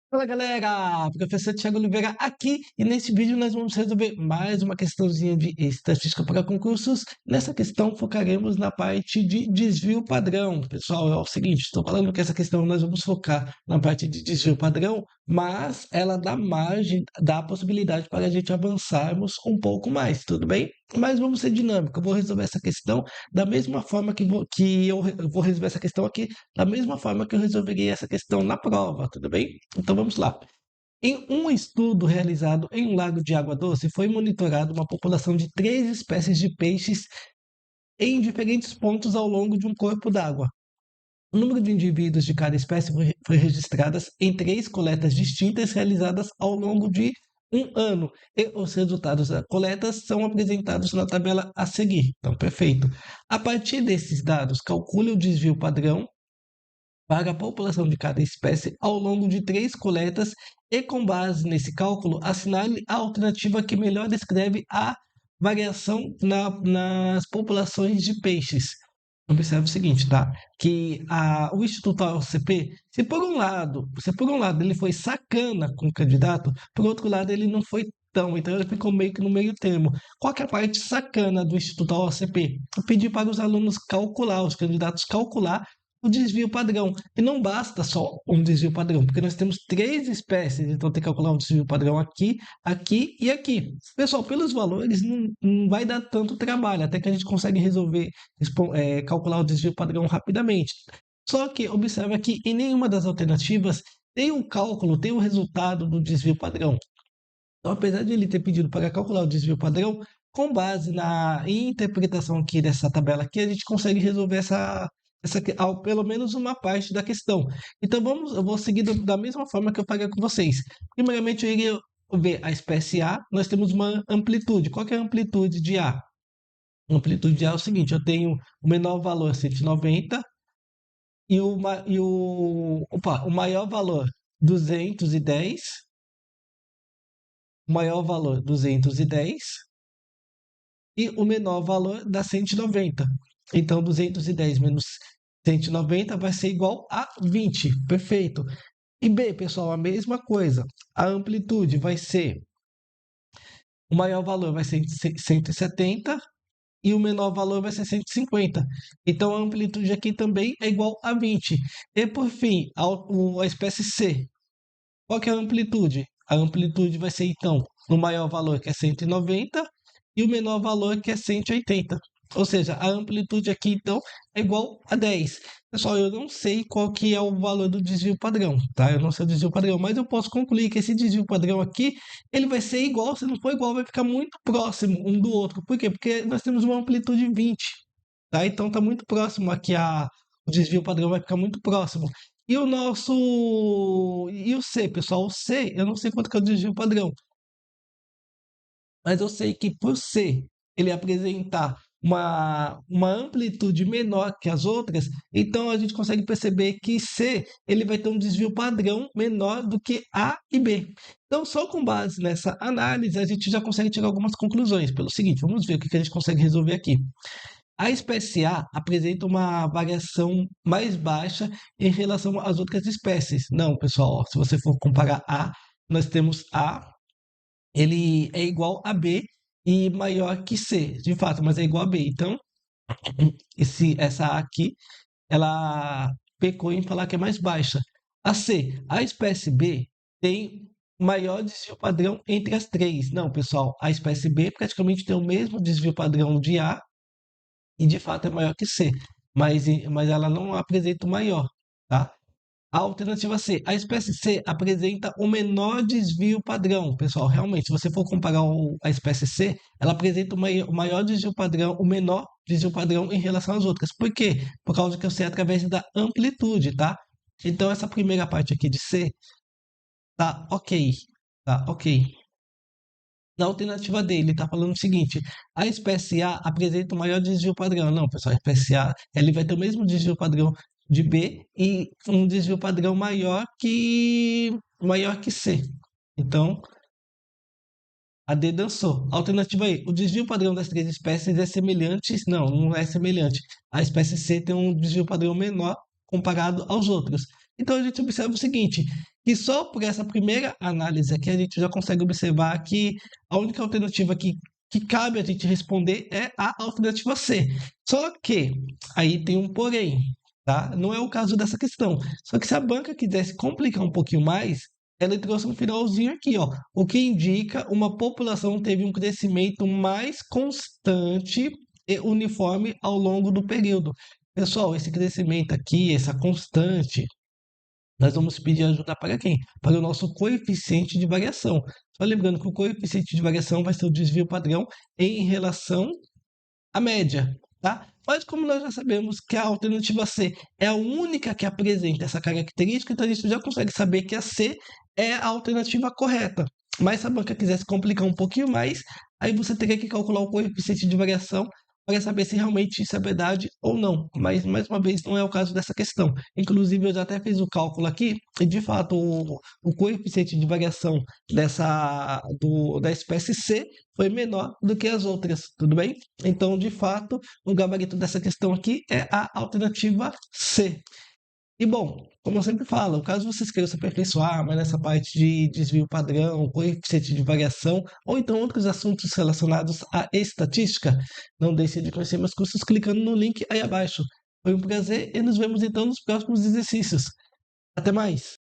Fala galera, professor Thiago Oliveira aqui e nesse vídeo nós vamos resolver mais uma questãozinha de estatística para concursos. Nessa questão focaremos na parte de desvio padrão. Pessoal, é o seguinte, estou falando que essa questão nós vamos focar na parte de desvio padrão, mas ela dá margem, dá a possibilidade para a gente avançarmos um pouco mais, tudo bem? Mas vamos ser dinâmico, eu vou resolver essa questão da mesma forma eu vou resolver essa questão aqui, da mesma forma que eu resolveria essa questão na prova, tudo bem? Então vamos lá. Em um estudo realizado em um lago de água doce, foi monitorada uma população de três espécies de peixes em diferentes pontos ao longo de um corpo d'água. O número de indivíduos de cada espécie foi registradas em três coletas distintas realizadas ao longo de um ano. E os resultados da coleta são apresentados na tabela a seguir. Então, perfeito. A partir desses dados, calcule o desvio padrão para a população de cada espécie ao longo de três coletas e, com base nesse cálculo, assinale a alternativa que melhor descreve a variação nas populações de peixes. Observe o seguinte, tá? Que o Instituto AOCP, se por um lado ele foi sacana com o candidato, por outro lado ele não foi tão, então ele ficou meio que no meio termo. Qual que é a parte sacana do Instituto AOCP? Eu pedi para os alunos calcular, os candidatos calcular o desvio padrão. E não basta só um desvio padrão, porque nós temos três espécies, então tem que calcular um desvio padrão aqui, aqui e aqui. Pessoal, pelos valores não vai dar tanto trabalho, até que a gente consegue resolver, calcular o desvio padrão rapidamente. Só que observa que em nenhuma das alternativas tem o cálculo, tem o resultado do desvio padrão. Então, apesar de ele ter pedido para calcular o desvio padrão, com base na interpretação aqui dessa tabela aqui, a gente consegue resolver pelo menos uma parte da questão. Então eu vou seguir da mesma forma que eu faria com vocês. Primeiramente, eu iria ver a espécie A, nós temos uma amplitude. Qual que é a amplitude de A? A amplitude de A é o seguinte, eu tenho o menor valor 190 o maior valor 210, o maior valor 210 e o menor valor dá 190. Então, 210 menos 190 vai ser igual a 20. Perfeito. E B, pessoal, a mesma coisa. A amplitude vai ser, o maior valor vai ser 170 e o menor valor vai ser 150. Então, a amplitude aqui também é igual a 20. E, por fim, a espécie C. Qual que é a amplitude? A amplitude vai ser, então, o maior valor, que é 190, e o menor valor, que é 180. Ou seja, a amplitude aqui, então, é igual a 10. Pessoal, eu não sei qual que é o valor do desvio padrão, tá? Eu não sei o desvio padrão, mas eu posso concluir que esse desvio padrão aqui, ele vai ser igual, se não for igual, vai ficar muito próximo um do outro. Por quê? Porque nós temos uma amplitude 20, tá? Então, está muito próximo aqui, o desvio padrão vai ficar muito próximo. E o nosso. E o C, pessoal? O C, eu não sei quanto que é o desvio padrão, mas eu sei que por C ele apresentar uma amplitude menor que as outras, então a gente consegue perceber que C ele vai ter um desvio padrão menor do que A e B. Então, só com base nessa análise, a gente já consegue tirar algumas conclusões. Pelo seguinte, vamos ver o que que a gente consegue resolver aqui. A espécie A apresenta uma variação mais baixa em relação às outras espécies. Não, pessoal, ó, se você for comparar A, nós temos A, ele é igual a B e maior que C, de fato, mas é igual a B. Então, essa A aqui, ela pecou em falar que é mais baixa. A C, a espécie B tem maior desvio padrão entre as três. Não, pessoal, a espécie B praticamente tem o mesmo desvio padrão de A e de fato é maior que C, mas ela não apresenta o maior, tá? A alternativa C, a espécie C apresenta o menor desvio padrão. Pessoal, realmente, se você for comparar a espécie C, ela apresenta o maior desvio padrão, o menor desvio padrão em relação às outras. Por quê? Por causa que eu sei através da amplitude, tá? Então, essa primeira parte aqui de C tá ok, tá ok. Na alternativa dele, está falando o seguinte: a espécie A apresenta o maior desvio padrão. Não, pessoal, a espécie A ele vai ter o mesmo desvio padrão de B e um desvio padrão maior que C. Então, a D dançou. Alternativa E, o desvio padrão das três espécies é semelhante? Não, não é semelhante. A espécie C tem um desvio padrão menor comparado aos outros. Então a gente observa o seguinte, que só por essa primeira análise aqui a gente já consegue observar que a única alternativa que cabe a gente responder é a alternativa C. Só que aí tem um porém, tá? Não é o caso dessa questão. Só que se a banca quisesse complicar um pouquinho mais, ela trouxe um finalzinho aqui, ó, o que indica uma população teve um crescimento mais constante e uniforme ao longo do período. Pessoal, esse crescimento aqui, essa constante, nós vamos pedir ajuda para quem? Para o nosso coeficiente de variação. Só lembrando que o coeficiente de variação vai ser o desvio padrão em relação à média, tá? Mas como nós já sabemos que a alternativa C é a única que apresenta essa característica, então a gente já consegue saber que a C é a alternativa correta. Mas se a banca quisesse complicar um pouquinho mais, aí você teria que calcular o coeficiente de variação para saber se realmente isso é verdade ou não. Mas, mais uma vez, não é o caso dessa questão. Inclusive, eu já até fiz o cálculo aqui, e de fato, o coeficiente de variação da espécie C foi menor do que as outras, tudo bem? Então, de fato, o gabarito dessa questão aqui é a alternativa C. E bom, como eu sempre falo, caso vocês queiram se aperfeiçoar mais nessa parte de desvio padrão, coeficiente de variação, ou então outros assuntos relacionados à estatística, não deixe de conhecer meus cursos clicando no link aí abaixo. Foi um prazer e nos vemos então nos próximos exercícios. Até mais!